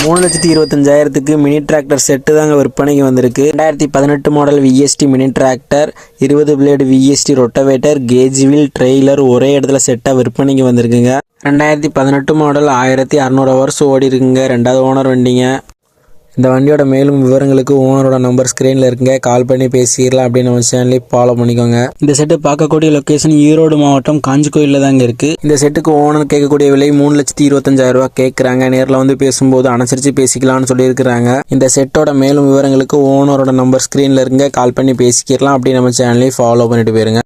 3,25,000க்கு mini tractor set தாங்க விற்பனைக்கு வந்திருக்கு. 2018 model VST mini tractor, 20 blade VST rotavator, cage wheel, trailer ஒரே இடத்துல செட்டாக விற்பனைக்கு வந்திருக்குங்க. 2018 மாடல் 1600 ஹவர்ஸ் ஓடி இருக்குங்க. 2வது ஓனர் வண்டிங்க. இந்த வண்டியோட மேலும் விவரங்களுக்கு ஓனரோட நம்பர் ஸ்க்ரீனில் இருக்குங்க, கால் பண்ணி பேசிக்கலாம். அப்படின்னு நம்ம சேனலையும் ஃபாலோ பண்ணிக்கோங்க. இந்த செட்டு பார்க்கக்கூடிய லொக்கேஷன் ஈரோடு மாவட்டம் காஞ்சிக்கோயிலில் தாங்க இருக்குது. இந்த செட்டுக்கு ஓனர் கேட்கக்கூடிய விலை 3,25,000 கேட்குறாங்க. நேரில் வந்து பேசும்போது அனுசரித்து பேசிக்கலாம்னு சொல்லியிருக்கிறாங்க. இந்த செட்டோட மேலும் விவரங்களுக்கு ஓனரோட நம்பர் ஸ்க்ரீனில் இருக்குங்க, கால் பண்ணி பேசிக்கலாம். அப்படி நம்ம சேனலையும் ஃபாலோ பண்ணிட்டு போயிருங்க.